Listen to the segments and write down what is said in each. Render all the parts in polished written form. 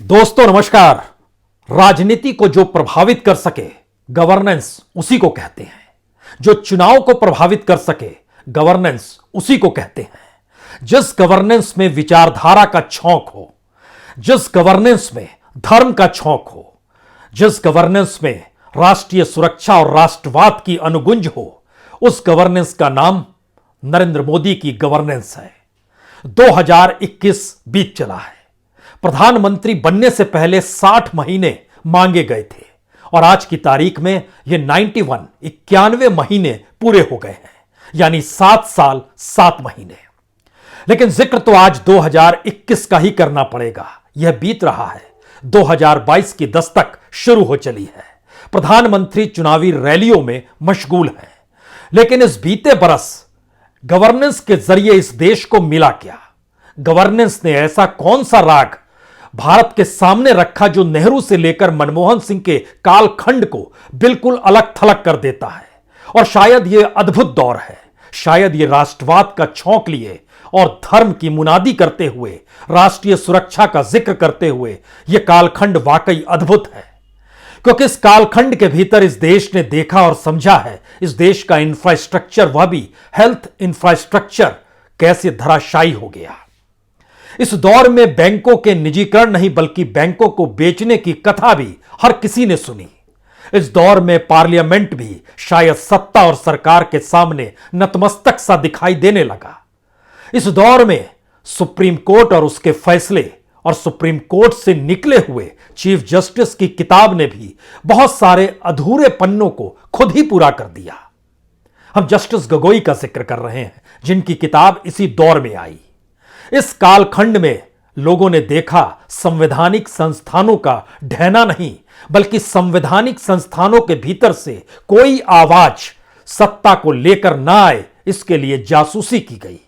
दोस्तों नमस्कार। राजनीति को जो प्रभावित कर सके गवर्नेंस उसी को कहते हैं। जो चुनाव को प्रभावित कर सके गवर्नेंस उसी को कहते हैं। जिस गवर्नेंस में विचारधारा का छौंक हो, जिस गवर्नेंस में धर्म का छौंक हो, जिस गवर्नेंस में राष्ट्रीय सुरक्षा और राष्ट्रवाद की अनुगुंज हो, उस गवर्नेंस का नाम नरेंद्र मोदी की गवर्नेंस है। 2021 बीत चला है। प्रधानमंत्री बनने से पहले 60 महीने मांगे गए थे और आज की तारीख में यह 91 महीने पूरे हो गए हैं, यानी 7 साल 7 महीने। लेकिन जिक्र तो आज 2021 का ही करना पड़ेगा। यह बीत रहा है, 2022 की दस्तक शुरू हो चली है। प्रधानमंत्री चुनावी रैलियों में मशगूल हैं। लेकिन इस बीते बरस गवर्नेंस के जरिए इस देश को मिला क्या? गवर्नेंस ने ऐसा कौन सा राग भारत के सामने रखा जो नेहरू से लेकर मनमोहन सिंह के कालखंड को बिल्कुल अलग थलग कर देता है? और शायद यह अद्भुत दौर है, शायद यह राष्ट्रवाद का छौंक लिए और धर्म की मुनादी करते हुए, राष्ट्रीय सुरक्षा का जिक्र करते हुए यह कालखंड वाकई अद्भुत है। क्योंकि इस कालखंड के भीतर इस देश ने देखा और समझा है इस देश का इंफ्रास्ट्रक्चर, वह भी हेल्थ इंफ्रास्ट्रक्चर, कैसे धराशायी हो गया। इस दौर में बैंकों के निजीकरण नहीं बल्कि बैंकों को बेचने की कथा भी हर किसी ने सुनी। इस दौर में पार्लियामेंट भी शायद सत्ता और सरकार के सामने नतमस्तक सा दिखाई देने लगा। इस दौर में सुप्रीम कोर्ट और उसके फैसले और सुप्रीम कोर्ट से निकले हुए चीफ जस्टिस की किताब ने भी बहुत सारे अधूरे पन्नों को खुद ही पूरा कर दिया। हम जस्टिस गोगोई का जिक्र कर रहे हैं, जिनकी किताब इसी दौर में आई। इस कालखंड में लोगों ने देखा संवैधानिक संस्थानों का ढहना नहीं, बल्कि संवैधानिक संस्थानों के भीतर से कोई आवाज सत्ता को लेकर ना आए, इसके लिए जासूसी की गई।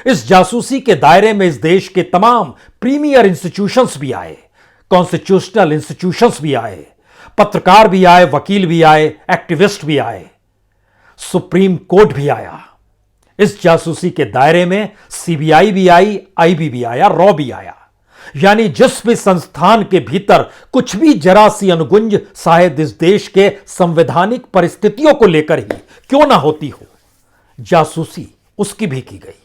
इस जासूसी के दायरे में इस देश के तमाम प्रीमियर इंस्टीट्यूशंस भी आए, कॉन्स्टिट्यूशनल इंस्टीट्यूशंस भी आए, पत्रकार भी आए, वकील भी आए, एक्टिविस्ट भी आए, सुप्रीम कोर्ट भी आया। इस जासूसी के दायरे में सीबीआई भी आई, आईबी भी आया, रॉ भी आया। यानी जिस भी संस्थान के भीतर कुछ भी जरा सी अनुगुंज शायद इस देश के संवैधानिक परिस्थितियों को लेकर ही क्यों ना होती हो, जासूसी उसकी भी की गई।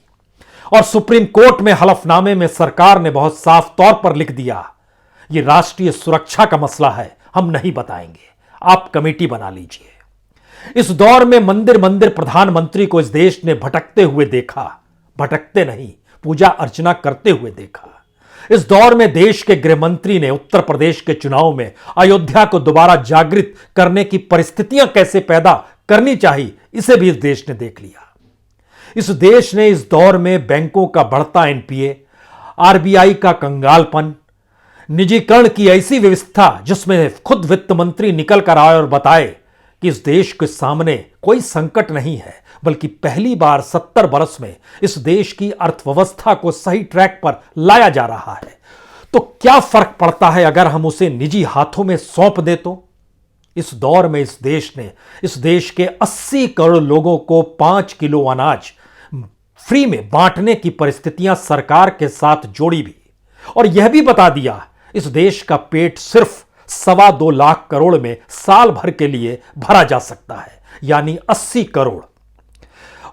और सुप्रीम कोर्ट में हलफनामे में सरकार ने बहुत साफ तौर पर लिख दिया, यह राष्ट्रीय सुरक्षा का मसला है, हम नहीं बताएंगे, आप कमेटी बना लीजिए। इस दौर में मंदिर मंदिर प्रधानमंत्री को इस देश ने भटकते हुए देखा, भटकते नहीं, पूजा अर्चना करते हुए देखा। इस दौर में देश के गृह मंत्री ने उत्तर प्रदेश के चुनाव में अयोध्या को दोबारा जागृत करने की परिस्थितियां कैसे पैदा करनी चाहिए, इसे भी इस देश ने देख लिया। इस देश ने इस दौर में बैंकों का बढ़ता एनपीए, आरबीआई का कंगालपन, निजीकरण की ऐसी व्यवस्था जिसमें खुद वित्त मंत्री निकल कर आए और बताए कि इस देश के सामने कोई संकट नहीं है, बल्कि पहली बार 70 बरस में इस देश की अर्थव्यवस्था को सही ट्रैक पर लाया जा रहा है। तो क्या फर्क पड़ता है अगर हम उसे निजी हाथों में सौंप दें? तो इस दौर में इस देश ने इस देश के 80 करोड़ लोगों को 5 किलो अनाज फ्री में बांटने की परिस्थितियां सरकार के साथ जोड़ी भी, और यह भी बता दिया इस देश का पेट सिर्फ 2.25 लाख करोड़ में साल भर के लिए भरा जा सकता है, यानी 80 करोड़।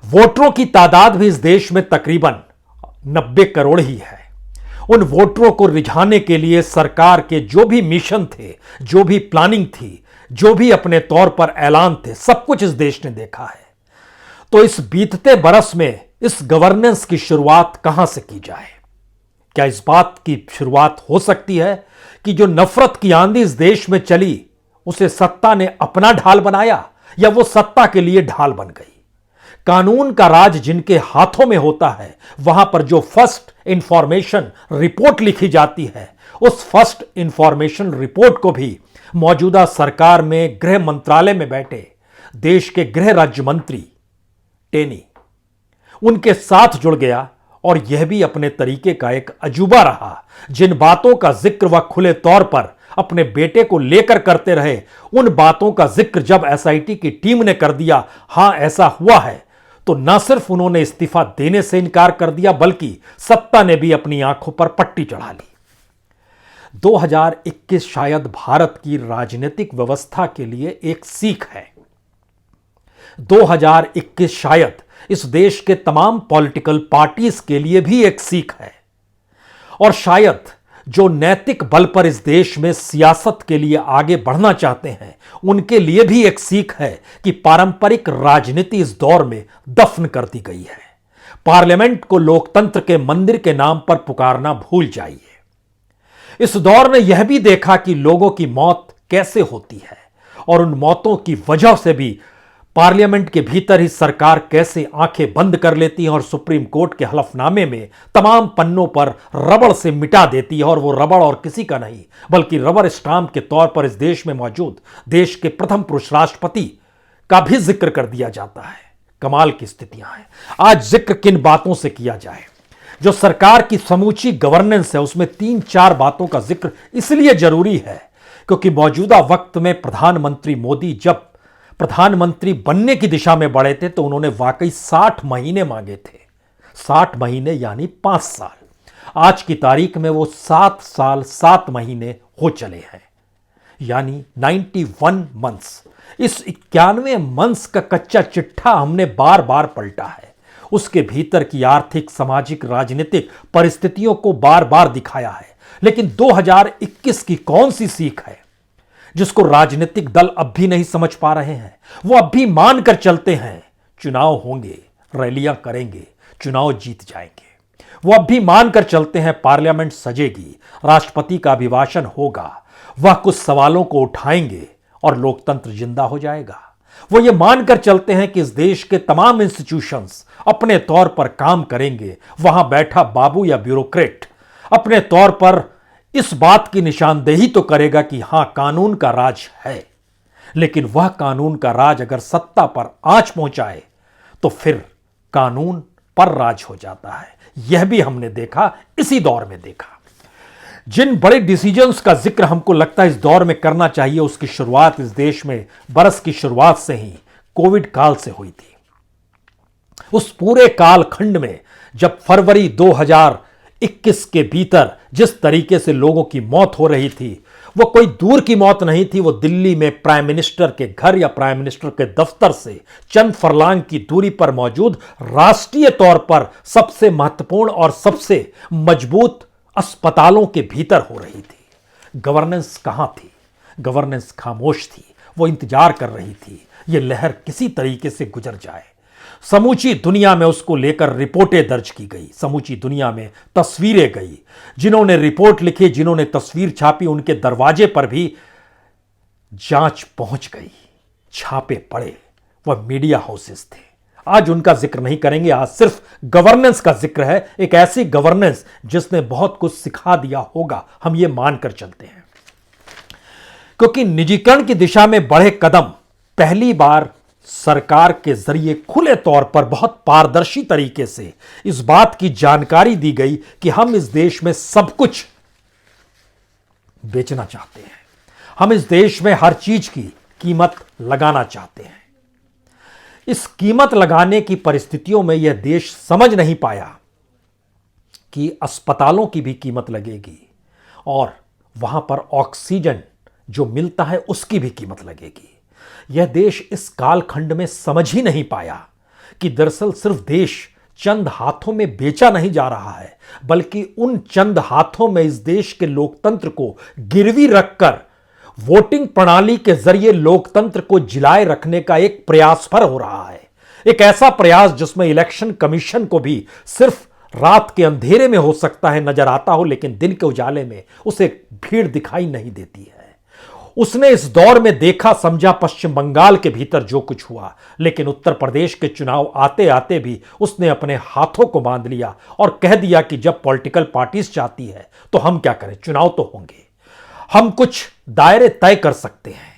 वोटरों की तादाद भी इस देश में तकरीबन 90 करोड़ ही है। उन वोटरों को रिझाने के लिए सरकार के जो भी मिशन थे, जो भी प्लानिंग थी, जो भी अपने तौर पर ऐलान थे, सब कुछ इस देश ने देखा है। तो इस बीतते बरस में इस गवर्नेंस की शुरुआत कहां से की जाए? क्या इस बात की शुरुआत हो सकती है कि जो नफरत की आंधी इस देश में चली, उसे सत्ता ने अपना ढाल बनाया, या वो सत्ता के लिए ढाल बन गई? कानून का राज जिनके हाथों में होता है, वहां पर जो फर्स्ट इंफॉर्मेशन रिपोर्ट लिखी जाती है, उस फर्स्ट इंफॉर्मेशन रिपोर्ट को भी मौजूदा सरकार में गृह मंत्रालय में बैठे देश के गृह राज्य मंत्री टेनी उनके साथ जुड़ गया। और यह भी अपने तरीके का एक अजूबा रहा। जिन बातों का जिक्र वह खुले तौर पर अपने बेटे को लेकर करते रहे, उन बातों का जिक्र जब एसआईटी की टीम ने कर दिया, हां ऐसा हुआ है, तो न सिर्फ उन्होंने इस्तीफा देने से इनकार कर दिया, बल्कि सत्ता ने भी अपनी आंखों पर पट्टी चढ़ा ली। 2021 शायद भारत की राजनीतिक व्यवस्था के लिए एक सीख है। 2021 शायद इस देश के तमाम पॉलिटिकल पार्टीज के लिए भी एक सीख है, और शायद जो नैतिक बल पर इस देश में सियासत के लिए आगे बढ़ना चाहते हैं उनके लिए भी एक सीख है कि पारंपरिक राजनीति इस दौर में दफन कर दी गई है। पार्लियामेंट को लोकतंत्र के मंदिर के नाम पर पुकारना भूल जाइए। इस दौर ने यह भी देखा कि लोगों की मौत कैसे होती है, और उन मौतों की वजह से भी पार्लियामेंट के भीतर ही सरकार कैसे आंखें बंद कर लेती है और सुप्रीम कोर्ट के हलफनामे में तमाम पन्नों पर रबड़ से मिटा देती है, और वो रबड़ और किसी का नहीं बल्कि रबर स्टाम्प के तौर पर इस देश में मौजूद देश के प्रथम पुरुष राष्ट्रपति का भी जिक्र कर दिया जाता है। कमाल की स्थितियां हैं। आज जिक्र किन बातों से किया जाए? जो सरकार की समूची गवर्नेंस है उसमें 3-4 बातों का जिक्र इसलिए जरूरी है क्योंकि मौजूदा वक्त में प्रधानमंत्री मोदी जब प्रधानमंत्री बनने की दिशा में बढ़े थे तो उन्होंने वाकई 60 महीने मांगे थे। 60 महीने यानी 5 साल। आज की तारीख में वो 7 साल 7 महीने हो चले हैं, यानी 91 मंथ्स। इस 91 मंथ्स का कच्चा चिट्ठा हमने बार बार पलटा है। उसके भीतर की आर्थिक, सामाजिक, राजनीतिक परिस्थितियों को बार बार दिखाया है। लेकिन 2021 की कौन सी सीख है जिसको राजनीतिक दल अब भी नहीं समझ पा रहे हैं? वो अब भी मान कर चलते हैं चुनाव होंगे, रैलियां करेंगे, चुनाव जीत जाएंगे। वो अब भी मान कर चलते हैं पार्लियामेंट सजेगी, राष्ट्रपति का अभिभाषण होगा, वह कुछ सवालों को उठाएंगे और लोकतंत्र जिंदा हो जाएगा। वो ये मानकर चलते हैं कि इस देश के तमाम इंस्टीट्यूशंस अपने तौर पर काम करेंगे, वहां बैठा बाबू या ब्यूरोक्रेट अपने तौर पर इस बात की निशानदेही तो करेगा कि हां कानून का राज है, लेकिन वह कानून का राज अगर सत्ता पर आंच पहुंचाए तो फिर कानून पर राज हो जाता है। यह भी हमने देखा, इसी दौर में देखा। जिन बड़े डिसीजंस का जिक्र हमको लगता है इस दौर में करना चाहिए उसकी शुरुआत इस देश में बरस की शुरुआत से ही कोविड काल से हुई थी। उस पूरे कालखंड में जब फरवरी 2021 के भीतर जिस तरीके से लोगों की मौत हो रही थी वो कोई दूर की मौत नहीं थी, वो दिल्ली में प्राइम मिनिस्टर के घर या प्राइम मिनिस्टर के दफ्तर से चंद फरलांग की दूरी पर मौजूद राष्ट्रीय तौर पर सबसे महत्वपूर्ण और सबसे मजबूत अस्पतालों के भीतर हो रही थी। गवर्नेंस कहां थी? गवर्नेंस खामोश थी। वो इंतजार कर रही थी ये लहर किसी तरीके से गुजर जाए। समूची दुनिया में उसको लेकर रिपोर्टें दर्ज की गई, समूची दुनिया में तस्वीरें गई। जिन्होंने रिपोर्ट लिखी, जिन्होंने तस्वीर छापी, उनके दरवाजे पर भी जांच पहुंच गई, छापे पड़े। वह मीडिया हाउसेस थे। आज उनका जिक्र नहीं करेंगे, आज सिर्फ गवर्नेंस का जिक्र है। एक ऐसी गवर्नेंस जिसने बहुत कुछ सिखा दिया होगा, हम ये मानकर चलते हैं। क्योंकि निजीकरण की दिशा में बढ़े कदम पहली बार सरकार के जरिए खुले तौर पर बहुत पारदर्शी तरीके से इस बात की जानकारी दी गई कि हम इस देश में सब कुछ बेचना चाहते हैं, हम इस देश में हर चीज की कीमत लगाना चाहते हैं। इस कीमत लगाने की परिस्थितियों में यह देश समझ नहीं पाया कि अस्पतालों की भी कीमत लगेगी और वहां पर ऑक्सीजन जो मिलता है उसकी भी कीमत लगेगी। यह देश इस कालखंड में समझ ही नहीं पाया कि दरअसल सिर्फ देश चंद हाथों में बेचा नहीं जा रहा है, बल्कि उन चंद हाथों में इस देश के लोकतंत्र को गिरवी रखकर वोटिंग प्रणाली के जरिए लोकतंत्र को जिलाए रखने का एक प्रयास पर हो रहा है। एक ऐसा प्रयास जिसमें इलेक्शन कमीशन को भी सिर्फ रात के अंधेरे में हो सकता है नजर आता हो, लेकिन दिन के उजाले में उसे भीड़ दिखाई नहीं देती है। उसने इस दौर में देखा समझा पश्चिम बंगाल के भीतर जो कुछ हुआ, लेकिन उत्तर प्रदेश के चुनाव आते आते भी उसने अपने हाथों को बांध लिया और कह दिया कि जब पॉलिटिकल पार्टीज चाहती है तो हम क्या करें, चुनाव तो होंगे, हम कुछ दायरे तय कर सकते हैं।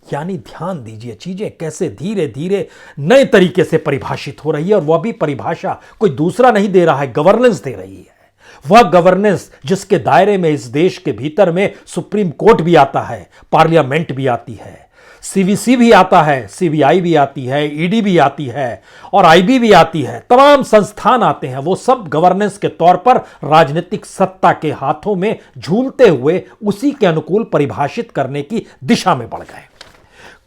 यानी ध्यान दीजिए चीजें कैसे धीरे धीरे नए तरीके से परिभाषित हो रही है, और वह भी परिभाषा कोई दूसरा नहीं दे रहा है, गवर्नेंस दे रही है। वह गवर्नेंस जिसके दायरे में इस देश के भीतर में सुप्रीम कोर्ट भी आता है, पार्लियामेंट भी आती है, सीवीसी भी आता है, सीबीआई भी आती है, ईडी भी आती है और आईबी भी आती है, तमाम संस्थान आते हैं। वो सब गवर्नेंस के तौर पर राजनीतिक सत्ता के हाथों में झूलते हुए उसी के अनुकूल परिभाषित करने की दिशा में बढ़ गए।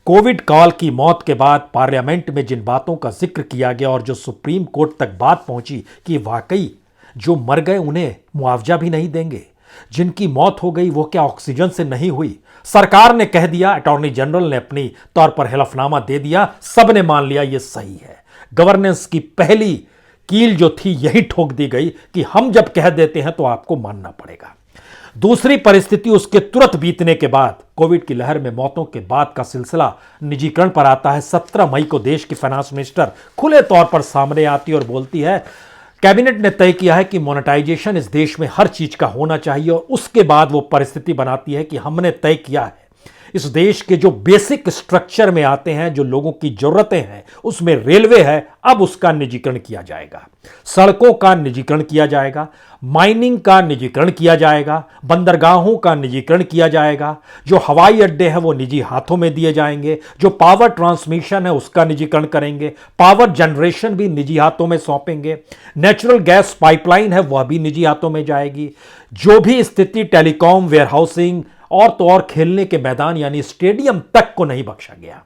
कोविड काल की मौत के बाद पार्लियामेंट में जिन बातों का जिक्र किया गया और जो सुप्रीम कोर्ट तक बात पहुंची कि वाकई जो मर गए उन्हें मुआवजा भी नहीं देंगे, जिनकी मौत हो गई वो क्या ऑक्सीजन से नहीं हुई, सरकार ने कह दिया, अटॉर्नी जनरल ने अपनी तौर पर हलफनामा दे दिया, सबने मान लिया ये सही है। गवर्नेंस की पहली कील जो थी यही ठोक दी गई कि हम जब कह देते हैं तो आपको मानना पड़ेगा। दूसरी परिस्थिति उसके तुरंत बीतने के बाद कोविड की लहर में मौतों के बाद का सिलसिला निजीकरण पर आता है। 17 मई को देश की फाइनेंस मिनिस्टर खुले तौर पर सामने आती और बोलती है कैबिनेट ने तय किया है कि मोनेटाइजेशन इस देश में हर चीज का होना चाहिए, और उसके बाद वो परिस्थिति बनाती है कि हमने तय किया है इस देश के जो बेसिक स्ट्रक्चर में आते हैं, जो लोगों की जरूरतें हैं, उसमें रेलवे है, अब उसका निजीकरण किया जाएगा, सड़कों का निजीकरण किया जाएगा, माइनिंग का निजीकरण किया जाएगा, बंदरगाहों का निजीकरण किया जाएगा, जो हवाई अड्डे हैं वो निजी हाथों में दिए जाएंगे, जो पावर ट्रांसमिशन है उसका निजीकरण करेंगे, पावर जनरेशन भी निजी हाथों में सौंपेंगे, नेचुरल गैस पाइपलाइन है वह भी निजी हाथों में जाएगी, जो भी स्थिति टेलीकॉम, वेयरहाउसिंग और तो और खेलने के मैदान यानी स्टेडियम तक को नहीं बख्शा गया।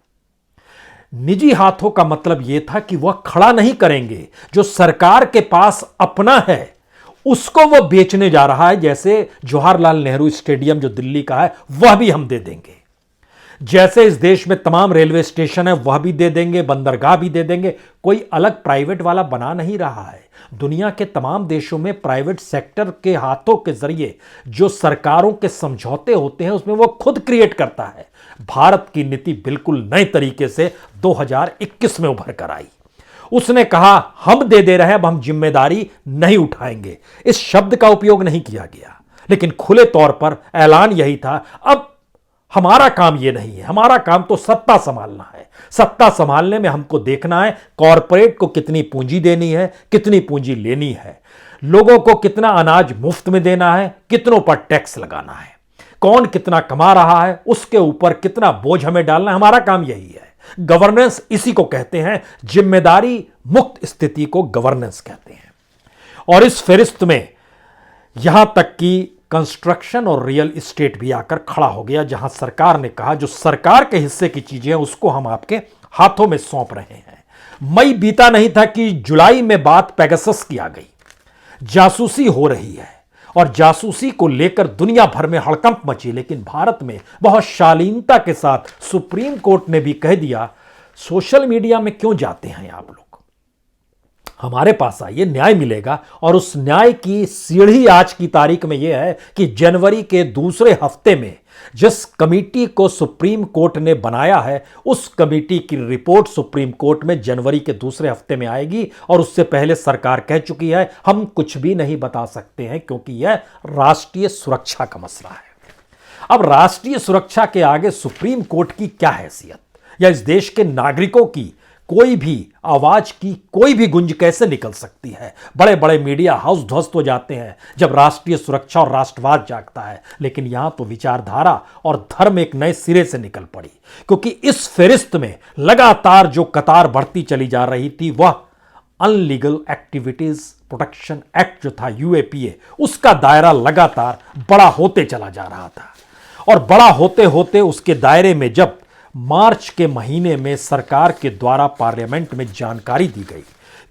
निजी हाथों का मतलब यह था कि वह खड़ा नहीं करेंगे, जो सरकार के पास अपना है उसको वह बेचने जा रहा है। जैसे जवाहरलाल नेहरू स्टेडियम जो दिल्ली का है वह भी हम दे देंगे, जैसे इस देश में तमाम रेलवे स्टेशन है वह भी दे देंगे, बंदरगाह भी दे देंगे। कोई अलग प्राइवेट वाला बना नहीं रहा है। दुनिया के तमाम देशों में प्राइवेट सेक्टर के हाथों के जरिए जो सरकारों के समझौते होते हैं उसमें वो खुद क्रिएट करता है। भारत की नीति बिल्कुल नए तरीके से 2021 में उभर कर आई। उसने कहा हम दे रहे हैं, अब हम जिम्मेदारी नहीं उठाएंगे। इस शब्द का उपयोग नहीं किया गया, लेकिन खुले तौर पर ऐलान यही था, अब हमारा काम यह नहीं है, हमारा काम तो सत्ता संभालना है। सत्ता संभालने में हमको देखना है कॉरपोरेट को कितनी पूंजी देनी है, कितनी पूंजी लेनी है, लोगों को कितना अनाज मुफ्त में देना है, कितनों पर टैक्स लगाना है, कौन कितना कमा रहा है उसके ऊपर कितना बोझ हमें डालना है। हमारा काम यही है। गवर्नेंस इसी को कहते हैं, जिम्मेदारी मुक्त स्थिति को गवर्नेंस कहते हैं। और इस फहरिस्त में यहां तक कि कंस्ट्रक्शन और रियल एस्टेट भी आकर खड़ा हो गया, जहां सरकार ने कहा जो सरकार के हिस्से की चीजें हैं उसको हम आपके हाथों में सौंप रहे हैं। मई बीता नहीं था कि जुलाई में बात पेगासस की आ गई। जासूसी हो रही है और जासूसी को लेकर दुनिया भर में हड़कंप मची, लेकिन भारत में बहुत शालीनता के साथ सुप्रीम कोर्ट ने भी कह दिया सोशल मीडिया में क्यों जाते हैं आप लोग, हमारे पास आइए, न्याय मिलेगा। और उस न्याय की सीढ़ी आज की तारीख में यह है कि जनवरी के दूसरे हफ्ते में जिस कमेटी को सुप्रीम कोर्ट ने बनाया है उस कमेटी की रिपोर्ट सुप्रीम कोर्ट में जनवरी के दूसरे हफ्ते में आएगी। और उससे पहले सरकार कह चुकी है हम कुछ भी नहीं बता सकते हैं क्योंकि यह राष्ट्रीय सुरक्षा का मसला है। अब राष्ट्रीय सुरक्षा के आगे सुप्रीम कोर्ट की क्या हैसियत, या इस देश के नागरिकों की कोई भी आवाज की कोई भी गुंज कैसे निकल सकती है। बड़े बड़े मीडिया हाउस ध्वस्त हो जाते हैं जब राष्ट्रीय सुरक्षा और राष्ट्रवाद जागता है, लेकिन यहां तो विचारधारा और धर्म एक नए सिरे से निकल पड़ी, क्योंकि इस फहरिस्त में लगातार जो कतार बढ़ती चली जा रही थी वह अनलीगल एक्टिविटीज प्रोटेक्शन एक्ट जो था यूएपीए, उसका दायरा लगातार बड़ा होते चला जा रहा था। और बड़ा होते होते उसके दायरे में जब मार्च के महीने में सरकार के द्वारा पार्लियामेंट में जानकारी दी गई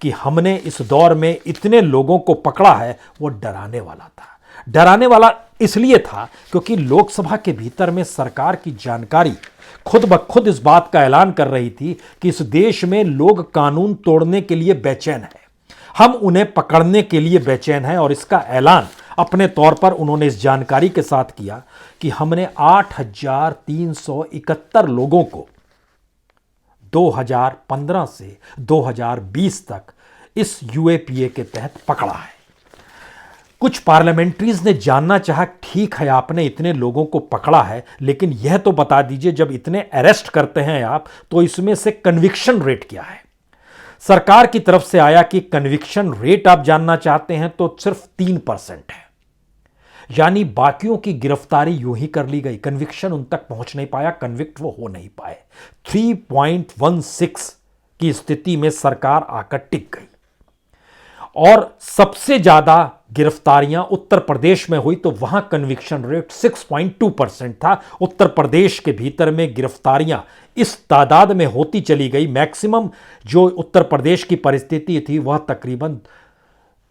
कि हमने इस दौर में इतने लोगों को पकड़ा है, वो डराने वाला था। डराने वाला इसलिए था क्योंकि लोकसभा के भीतर में सरकार की जानकारी खुद ब खुद इस बात का ऐलान कर रही थी कि इस देश में लोग कानून तोड़ने के लिए बेचैन हैं, हम उन्हें पकड़ने के लिए बेचैन हैं। और इसका ऐलान अपने तौर पर उन्होंने इस जानकारी के साथ किया कि हमने 8,371 लोगों को 2015 से 2020 तक इस यूएपीए के तहत पकड़ा है। कुछ पार्लियामेंट्रीज ने जानना चाहा ठीक है आपने इतने लोगों को पकड़ा है, लेकिन यह तो बता दीजिए जब इतने अरेस्ट करते हैं आप तो इसमें से कन्विक्शन रेट क्या है। सरकार की तरफ से आया कि कन्विक्शन रेट आप जानना चाहते हैं तो सिर्फ 3% है। यानी बाकियों की गिरफ्तारी यूं ही कर ली गई, कन्विक्शन उन तक पहुंच नहीं पाया, कन्विक्ट वो हो नहीं पाए। 3.16 की स्थिति में सरकार आकर टिक गई। और सबसे ज्यादा गिरफ्तारियां उत्तर प्रदेश में हुई, तो वहां कन्विक्शन रेट 6.2% था। उत्तर प्रदेश के भीतर में गिरफ्तारियां इस तादाद में होती चली गई। मैक्सिमम जो उत्तर प्रदेश की परिस्थिति थी वह तकरीबन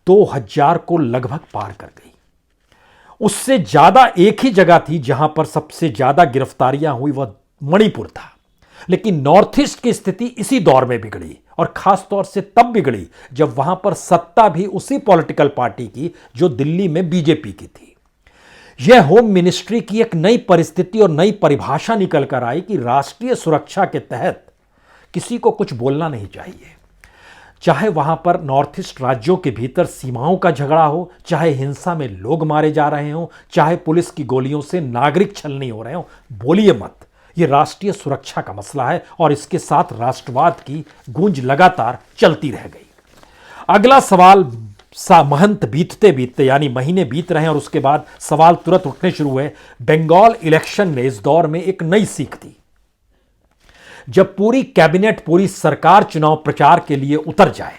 2000 को लगभग पार कर गई। उससे ज्यादा एक ही जगह थी जहां पर सबसे ज्यादा गिरफ्तारियां हुई, वह मणिपुर था। लेकिन नॉर्थ ईस्ट की स्थिति इसी दौर में बिगड़ी, और खास तौर से तब बिगड़ी जब वहां पर सत्ता भी उसी पॉलिटिकल पार्टी की जो दिल्ली में बीजेपी की थी। यह होम मिनिस्ट्री की एक नई परिस्थिति और नई परिभाषा निकल कर आई कि राष्ट्रीय सुरक्षा के तहत किसी को कुछ बोलना नहीं चाहिए। चाहे वहां पर नॉर्थ ईस्ट राज्यों के भीतर सीमाओं का झगड़ा हो, चाहे हिंसा में लोग मारे जा रहे हों, चाहे पुलिस की गोलियों से नागरिक छलनी हो रहे हों, बोलिए मत। यह राष्ट्रीय सुरक्षा का मसला है, और इसके साथ राष्ट्रवाद की गूंज लगातार चलती रह गई। अगला सवाल, महंत बीतते बीतते यानी महीने बीत रहे हैं और उसके बाद सवाल तुरंत उठने शुरू हुए। बंगाल इलेक्शन ने इस दौर में एक नई सीख दी। जब पूरी कैबिनेट, पूरी सरकार चुनाव प्रचार के लिए उतर जाए,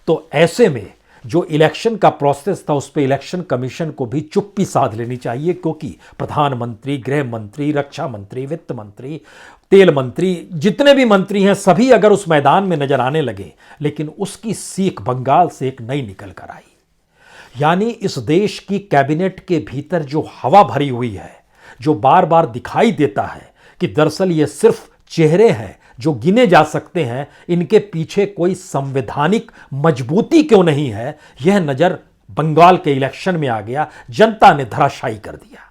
तो ऐसे में जो इलेक्शन का प्रोसेस था उस पर इलेक्शन कमीशन को भी चुप्पी साध लेनी चाहिए, क्योंकि प्रधानमंत्री, गृह मंत्री, रक्षा मंत्री, वित्त मंत्री, तेल मंत्री, जितने भी मंत्री हैं सभी अगर उस मैदान में नजर आने लगे। लेकिन उसकी सीख बंगाल से एक नई निकल कर आई। यानी इस देश की कैबिनेट के भीतर जो हवा भरी हुई है, जो बार बार दिखाई देता है कि दरअसल ये सिर्फ चेहरे हैं जो गिने जा सकते हैं, इनके पीछे कोई संवैधानिक मजबूती क्यों नहीं है, यह नजर बंगाल के इलेक्शन में आ गया। जनता ने धराशायी कर दिया।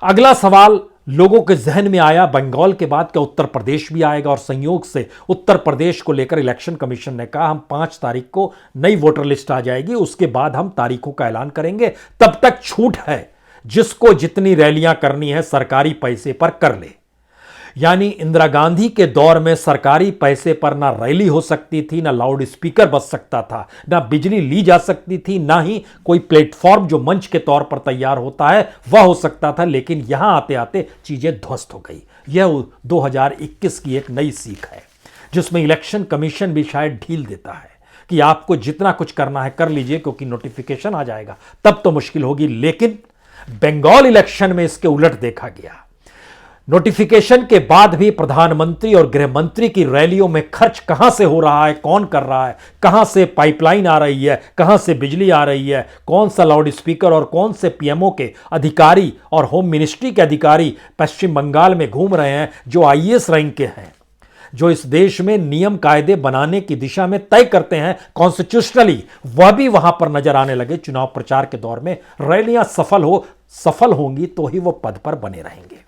अगला सवाल लोगों के जहन में आया, बंगाल के बाद क्या उत्तर प्रदेश भी आएगा? और संयोग से उत्तर प्रदेश को लेकर इलेक्शन कमीशन ने कहा हम 5 तारीख को नई वोटर लिस्ट आ जाएगी, उसके बाद हम तारीखों का ऐलान करेंगे, तब तक छूट है, जिसको जितनी रैलियां करनी है सरकारी पैसे पर कर ले। यानी इंदिरा गांधी के दौर में सरकारी पैसे पर ना रैली हो सकती थी, ना लाउड स्पीकर बज सकता था, ना बिजली ली जा सकती थी, ना ही कोई प्लेटफॉर्म जो मंच के तौर पर तैयार होता है वह हो सकता था। लेकिन यहां आते आते चीजें ध्वस्त हो गई। यह 2021 की एक नई सीख है, जिसमें इलेक्शन कमीशन भी शायद ढील देता है कि आपको जितना कुछ करना है कर लीजिए, क्योंकि नोटिफिकेशन आ जाएगा तब तो मुश्किल होगी। लेकिन बंगाल इलेक्शन में इसके उलट देखा गया। नोटिफिकेशन के बाद भी प्रधानमंत्री और गृह मंत्री की रैलियों में खर्च कहां से हो रहा है, कौन कर रहा है, कहां से पाइपलाइन आ रही है, कहां से बिजली आ रही है, कौन सा लाउड स्पीकर और कौन से पीएमओ के अधिकारी और होम मिनिस्ट्री के अधिकारी पश्चिम बंगाल में घूम रहे हैं, जो आईएएस रैंक के हैं, जो इस देश में नियम कायदे बनाने की दिशा में तय करते हैं कॉन्स्टिट्यूशनली, वह भी वहां पर नजर आने लगे। चुनाव प्रचार के दौर में रैलियां सफल होंगी तो ही वो पद पर बने रहेंगे।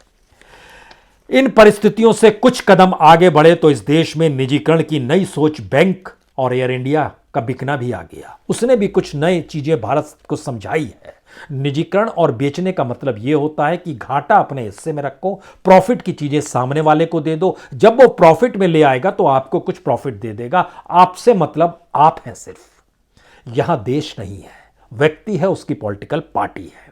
इन परिस्थितियों से कुछ कदम आगे बढ़े तो इस देश में निजीकरण की नई सोच, बैंक और एयर इंडिया का बिकना भी आ गया। उसने भी कुछ नई चीजें भारत को समझाई है। निजीकरण और बेचने का मतलब यह होता है कि घाटा अपने हिस्से में रखो, प्रॉफिट की चीजें सामने वाले को दे दो, जब वो प्रॉफिट में ले आएगा तो आपको कुछ प्रॉफिट दे देगा। आपसे मतलब आप हैं सिर्फ। यहां देश नहीं है, व्यक्ति है, उसकी पॉलिटिकल पार्टी है।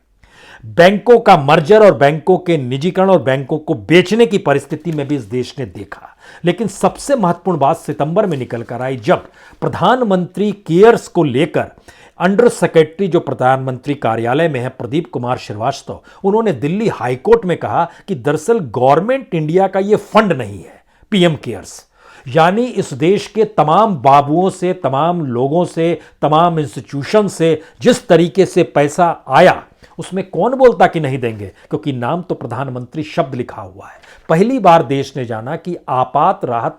बैंकों का मर्जर और बैंकों के निजीकरण और बैंकों को बेचने की परिस्थिति में भी इस देश ने देखा। लेकिन सबसे महत्वपूर्ण बात सितंबर में निकल कर आई, जब प्रधानमंत्री केयर्स को लेकर अंडर सेक्रेटरी जो प्रधानमंत्री कार्यालय में है प्रदीप कुमार श्रीवास्तव, उन्होंने दिल्ली हाईकोर्ट में कहा कि दरअसल गवर्नमेंट इंडिया का यह फंड नहीं है पीएम केयर्स। यानी इस देश के तमाम बाबुओं से, तमाम लोगों से, तमाम इंस्टीट्यूशन से जिस तरीके से पैसा आया, उसमें कौन बोलता कि नहीं देंगे, क्योंकि नाम तो प्रधानमंत्री शब्द लिखा हुआ है। पहली बार देश ने जाना कि आपात राहत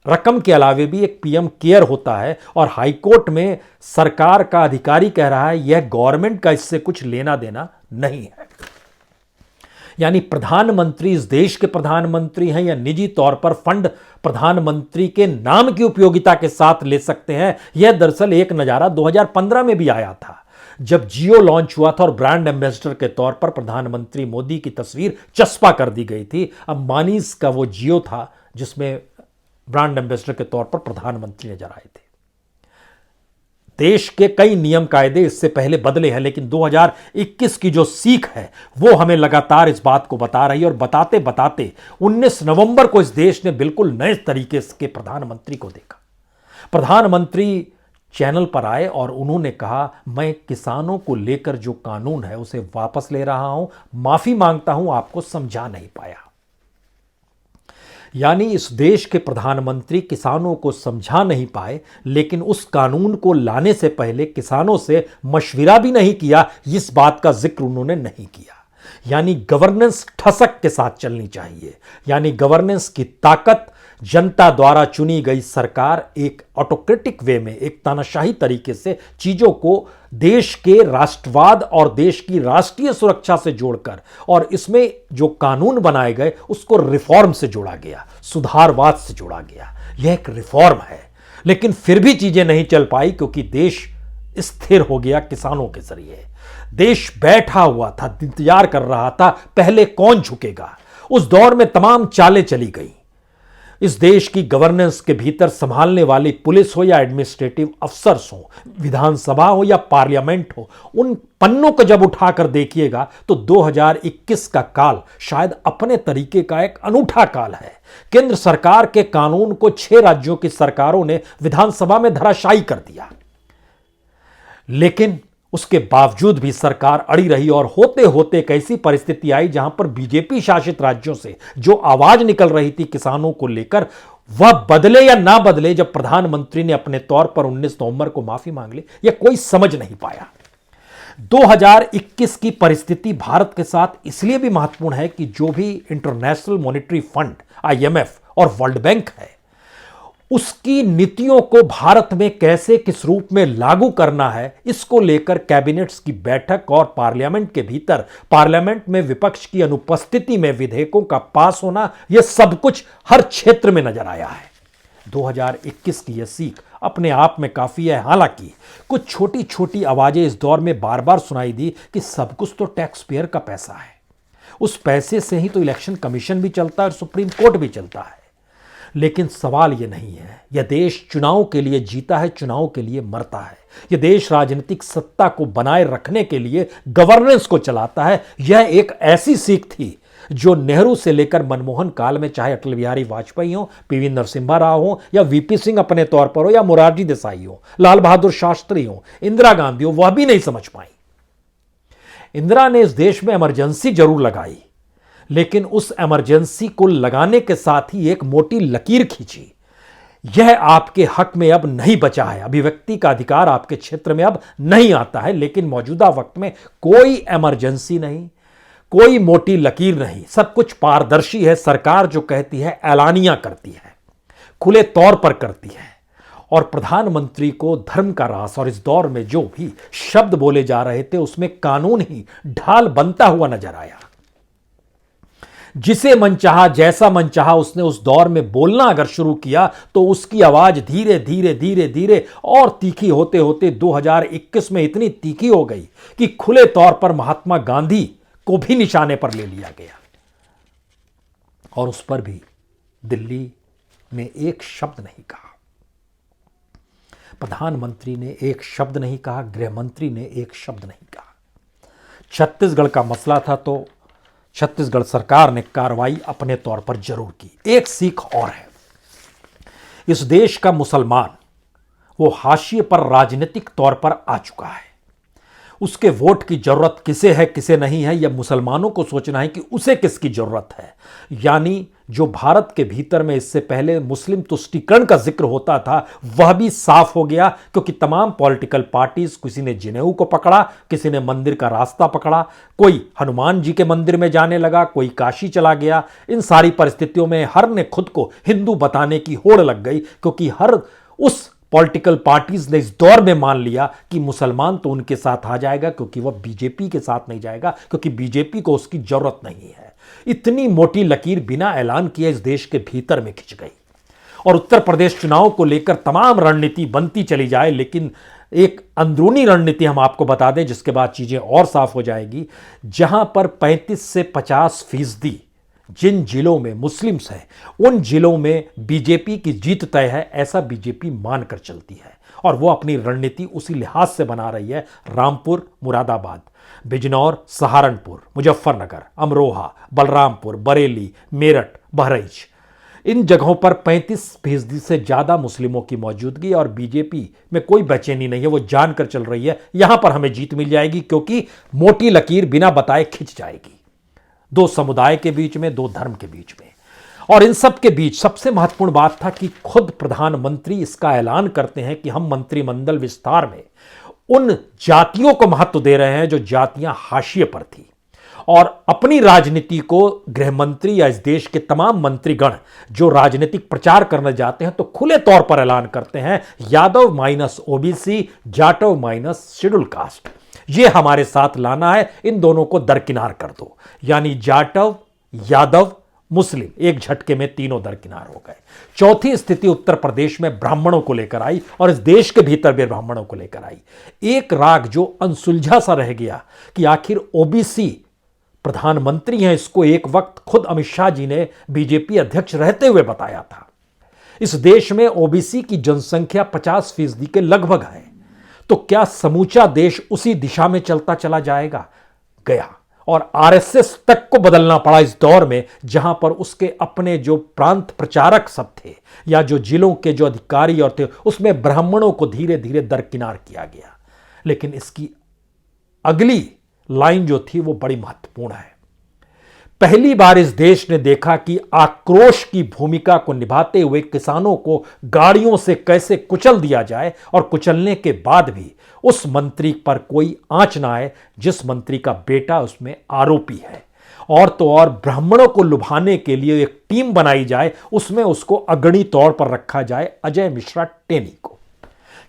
रकम के अलावे भी एक पीएम केयर होता है, और हाईकोर्ट में सरकार का अधिकारी कह रहा है यह गवर्नमेंट का इससे कुछ लेना देना नहीं है। यानी प्रधानमंत्री इस देश के प्रधानमंत्री हैं या निजी तौर पर फंड प्रधानमंत्री के नाम की उपयोगिता के साथ ले सकते हैं। यह दरअसल एक नजारा 2015 में भी आया था, जब जियो लॉन्च हुआ था और ब्रांड एम्बेसडर के तौर पर प्रधानमंत्री मोदी की तस्वीर चस्पा कर दी गई थी। अंबानीज का वो जियो था जिसमें ब्रांड एम्बेसडर के तौर पर प्रधानमंत्री नजर आए थे। देश के कई नियम कायदे इससे पहले बदले हैं, लेकिन 2021 की जो सीख है वो हमें लगातार इस बात को बता रही है। और बताते बताते 19 नवंबर को इस देश ने बिल्कुल नए तरीके के प्रधानमंत्री को देखा। प्रधानमंत्री चैनल पर आए और उन्होंने कहा, मैं किसानों को लेकर जो कानून है उसे वापस ले रहा हूं, माफी मांगता हूं, आपको समझा नहीं पाया। यानी इस देश के प्रधानमंत्री किसानों को समझा नहीं पाए, लेकिन उस कानून को लाने से पहले किसानों से मशविरा भी नहीं किया, इस बात का जिक्र उन्होंने नहीं किया। यानी गवर्नेंस ठसक के साथ चलनी चाहिए। यानी गवर्नेंस की ताकत, जनता द्वारा चुनी गई सरकार एक ऑटोक्रेटिक वे में, एक तानाशाही तरीके से चीजों को देश के राष्ट्रवाद और देश की राष्ट्रीय सुरक्षा से जोड़कर, और इसमें जो कानून बनाए गए उसको रिफॉर्म से जोड़ा गया, सुधारवाद से जोड़ा गया। यह एक रिफॉर्म है, लेकिन फिर भी चीजें नहीं चल पाई क्योंकि देश स्थिर हो गया किसानों के जरिए। देश बैठा हुआ था, इंतजार कर रहा था पहले कौन झुकेगा। उस दौर में तमाम चालें चली गई। इस देश की गवर्नेंस के भीतर संभालने वाली पुलिस हो या एडमिनिस्ट्रेटिव अफसर्स हो, विधानसभा हो या पार्लियामेंट हो, उन पन्नों को जब उठाकर देखिएगा तो 2021 का काल शायद अपने तरीके का एक अनूठा काल है। केंद्र सरकार के कानून को 6 राज्यों की सरकारों ने विधानसभा में धराशायी कर दिया, लेकिन उसके बावजूद भी सरकार अड़ी रही। और होते होते एक ऐसी परिस्थिति आई जहां पर बीजेपी शासित राज्यों से जो आवाज निकल रही थी किसानों को लेकर, वह बदले या ना बदले। जब प्रधानमंत्री ने अपने तौर पर 19 नवंबर को माफी मांग ली, यह कोई समझ नहीं पाया। 2021 की परिस्थिति भारत के साथ इसलिए भी महत्वपूर्ण है कि जो भी इंटरनेशनल मॉनेटरी फंड IMF और वर्ल्ड बैंक है, उसकी नीतियों को भारत में कैसे किस रूप में लागू करना है, इसको लेकर कैबिनेट्स की बैठक और पार्लियामेंट के भीतर पार्लियामेंट में विपक्ष की अनुपस्थिति में विधेयकों का पास होना, यह सब कुछ हर क्षेत्र में नजर आया है। 2021 की यह सीख अपने आप में काफी है। हालांकि कुछ छोटी छोटी आवाजें इस दौर में बार बार सुनाई दी कि सब कुछ तो टैक्स पेयर का पैसा है, उस पैसे से ही तो इलेक्शन कमीशन भी चलता है और सुप्रीम कोर्ट भी चलता है। लेकिन सवाल यह नहीं है, यह देश चुनाव के लिए जीता है, चुनाव के लिए मरता है। यह देश राजनीतिक सत्ता को बनाए रखने के लिए गवर्नेंस को चलाता है। यह एक ऐसी सीख थी जो नेहरू से लेकर मनमोहन काल में, चाहे अटल बिहारी वाजपेयी हो, PV नरसिम्हा राव हो या VP सिंह अपने तौर पर हो, या मोरारजी देसाई हो, लाल बहादुर शास्त्री हो, इंदिरा गांधी हो, वह भी नहीं समझ पाई। इंदिरा ने इस देश में इमरजेंसी जरूर लगाई, लेकिन उस इमरजेंसी को लगाने के साथ ही एक मोटी लकीर खींची। यह आपके हक में अब नहीं बचा है, अभिव्यक्ति का अधिकार आपके क्षेत्र में अब नहीं आता है। लेकिन मौजूदा वक्त में कोई इमरजेंसी नहीं, कोई मोटी लकीर नहीं, सब कुछ पारदर्शी है। सरकार जो कहती है ऐलानिया करती है, खुले तौर पर करती है। और प्रधानमंत्री को धर्म का रास, और इस दौर में जो भी शब्द बोले जा रहे थे उसमें कानून ही ढाल बनता हुआ नजर आया। जिसे मन चाहा, जैसा मन चाहा उसने उस दौर में बोलना अगर शुरू किया तो उसकी आवाज धीरे धीरे धीरे धीरे और तीखी होते होते 2021 में इतनी तीखी हो गई कि खुले तौर पर महात्मा गांधी को भी निशाने पर ले लिया गया। और उस पर भी दिल्ली ने एक शब्द नहीं कहा, प्रधानमंत्री ने एक शब्द नहीं कहा, गृह मंत्री ने एक शब्द नहीं कहा। छत्तीसगढ़ का मसला था तो छत्तीसगढ़ सरकार ने कार्रवाई अपने तौर पर जरूर की। एक सीख और है, इस देश का मुसलमान वो हाशिए पर राजनीतिक तौर पर आ चुका है। उसके वोट की जरूरत किसे है किसे नहीं है, यह मुसलमानों को सोचना है कि उसे किसकी जरूरत है। यानी जो भारत के भीतर में इससे पहले मुस्लिम तुष्टीकरण का जिक्र होता था वह भी साफ हो गया, क्योंकि तमाम पॉलिटिकल पार्टीज, किसी ने जनेऊ को पकड़ा, किसी ने मंदिर का रास्ता पकड़ा, कोई हनुमान जी के मंदिर में जाने लगा, कोई काशी चला गया। इन सारी परिस्थितियों में हर ने खुद को हिंदू बताने की होड़ लग गई, क्योंकि हर उस पॉलिटिकल पार्टीज ने इस दौर में मान लिया कि मुसलमान तो उनके साथ आ जाएगा, क्योंकि वह बीजेपी के साथ नहीं जाएगा, क्योंकि बीजेपी को उसकी जरूरत नहीं है। इतनी मोटी लकीर बिना ऐलान किए इस देश के भीतर में खिंच गई। और उत्तर प्रदेश चुनाव को लेकर तमाम रणनीति बनती चली जाए, लेकिन एक अंदरूनी रणनीति हम आपको बता दें जिसके बाद चीजें और साफ हो जाएगी। जहां पर 35 से 50% जिन जिलों में मुस्लिम्स हैं उन जिलों में बीजेपी की जीत तय है, ऐसा बीजेपी मानकर चलती है और वो अपनी रणनीति उसी लिहाज से बना रही है। रामपुर, मुरादाबाद, बिजनौर, सहारनपुर, मुजफ्फरनगर, अमरोहा, बलरामपुर, बरेली, मेरठ, बहराइच, इन जगहों पर 35% से ज्यादा मुस्लिमों की मौजूदगी और बीजेपी में कोई बेचैनी नहीं है। वो जानकर चल रही है यहां पर हमें जीत मिल जाएगी, क्योंकि मोटी लकीर बिना बताए खिंच जाएगी दो समुदाय के बीच में, दो धर्म के बीच में। और इन सब के बीच सबसे महत्वपूर्ण बात था कि खुद प्रधानमंत्री इसका ऐलान करते हैं कि हम मंत्रिमंडल विस्तार में उन जातियों को महत्व दे रहे हैं जो जातियां हाशिए पर थी, और अपनी राजनीति को गृह मंत्री या इस देश के तमाम मंत्रीगण जो राजनीतिक प्रचार करने जाते हैं तो खुले तौर पर ऐलान करते हैं Yadav minus OBC, Jatav minus schedule caste, ये हमारे साथ लाना है, इन दोनों को दरकिनार कर दो। यानी जाटव, यादव, मुस्लिम एक झटके में तीनों दरकिनार हो गए। चौथी स्थिति उत्तर प्रदेश में ब्राह्मणों को लेकर आई और इस देश के भीतर भी ब्राह्मणों को लेकर आई। एक राग जो अनसुलझा सा रह गया कि आखिर ओबीसी प्रधानमंत्री हैं, इसको एक वक्त खुद अमित शाह जी ने बीजेपी अध्यक्ष रहते हुए बताया था। इस देश में ओबीसी की जनसंख्या 50% के लगभग है, तो क्या समूचा देश उसी दिशा में चलता चला जाएगा? गया, और आरएसएस तक को बदलना पड़ा इस दौर में, जहां पर उसके अपने जो प्रांत प्रचारक सब थे या जो जिलों के जो अधिकारी और थे, उसमें ब्राह्मणों को धीरे धीरे दरकिनार किया गया। लेकिन इसकी अगली लाइन जो थी वो बड़ी महत्वपूर्ण है। पहली बार इस देश ने देखा कि आक्रोश की भूमिका को निभाते हुए किसानों को गाड़ियों से कैसे कुचल दिया जाए, और कुचलने के बाद भी उस मंत्री पर कोई आंच ना आए जिस मंत्री का बेटा उसमें आरोपी है। और तो और ब्राह्मणों को लुभाने के लिए एक टीम बनाई जाए, उसमें उसको अग्रणी तौर पर रखा जाए, अजय मिश्रा टेनी को,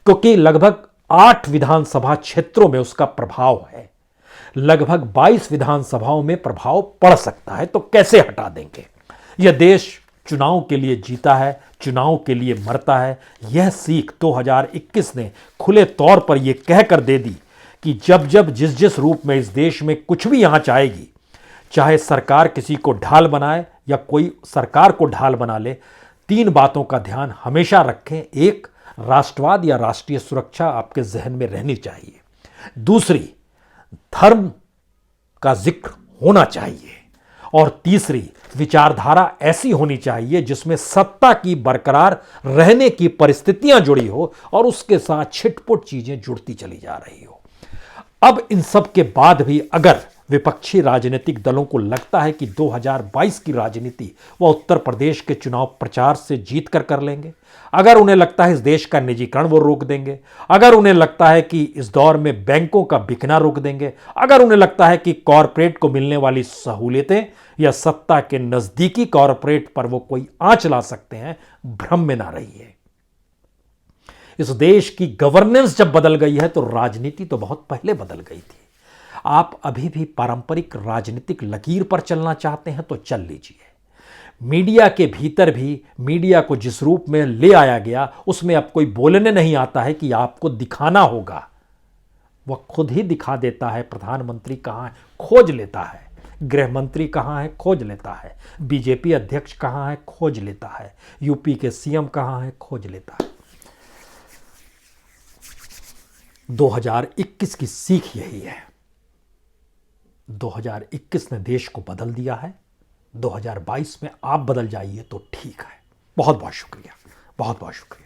क्योंकि लगभग 8 विधानसभा क्षेत्रों में उसका प्रभाव है, लगभग 22 विधानसभाओं में प्रभाव पड़ सकता है। तो कैसे हटा देंगे? यह देश चुनाव के लिए जीता है, चुनाव के लिए मरता है। यह सीख 2021 ने खुले तौर पर यह कहकर दे दी कि जब जब जिस जिस रूप में इस देश में कुछ भी आंच आएगी, चाहे सरकार किसी को ढाल बनाए या कोई सरकार को ढाल बना ले, 3 बातों का ध्यान हमेशा रखें। एक, राष्ट्रवाद या राष्ट्रीय सुरक्षा आपके जहन में रहनी चाहिए। दूसरी, धर्म का जिक्र होना चाहिए। और तीसरी, विचारधारा ऐसी होनी चाहिए जिसमें सत्ता की बरकरार रहने की परिस्थितियां जुड़ी हो और उसके साथ छिटपुट चीजें जुड़ती चली जा रही हो। अब इन सब के बाद भी अगर विपक्षी राजनीतिक दलों को लगता है कि 2022 की राजनीति वह उत्तर प्रदेश के चुनाव प्रचार से जीत कर लेंगे, अगर उन्हें लगता है इस देश का निजीकरण वो रोक देंगे, अगर उन्हें लगता है कि इस दौर में बैंकों का बिकना रोक देंगे, अगर उन्हें लगता है कि कॉरपोरेट को मिलने वाली सहूलियतें या सत्ता के नजदीकी कॉरपोरेट पर वो कोई आंच ला सकते हैं, भ्रम में ना रहिए। इस देश की गवर्नेंस जब बदल गई है तो राजनीति तो बहुत पहले बदल गई थी। आप अभी भी पारंपरिक राजनीतिक लकीर पर चलना चाहते हैं तो चल लीजिए। मीडिया के भीतर भी मीडिया को जिस रूप में ले आया गया, उसमें अब कोई बोलने नहीं आता है कि आपको दिखाना होगा, वह खुद ही दिखा देता है। प्रधानमंत्री कहां है, खोज लेता है। गृह मंत्री कहां है, खोज लेता है। बीजेपी अध्यक्ष कहां है, खोज लेता है। यूपी के सीएम कहां है, खोज लेता है। 2021 की सीख यही है। 2021 ने देश को बदल दिया है। 2022 में आप बदल जाइए तो ठीक है। बहुत बहुत शुक्रिया, बहुत बहुत शुक्रिया।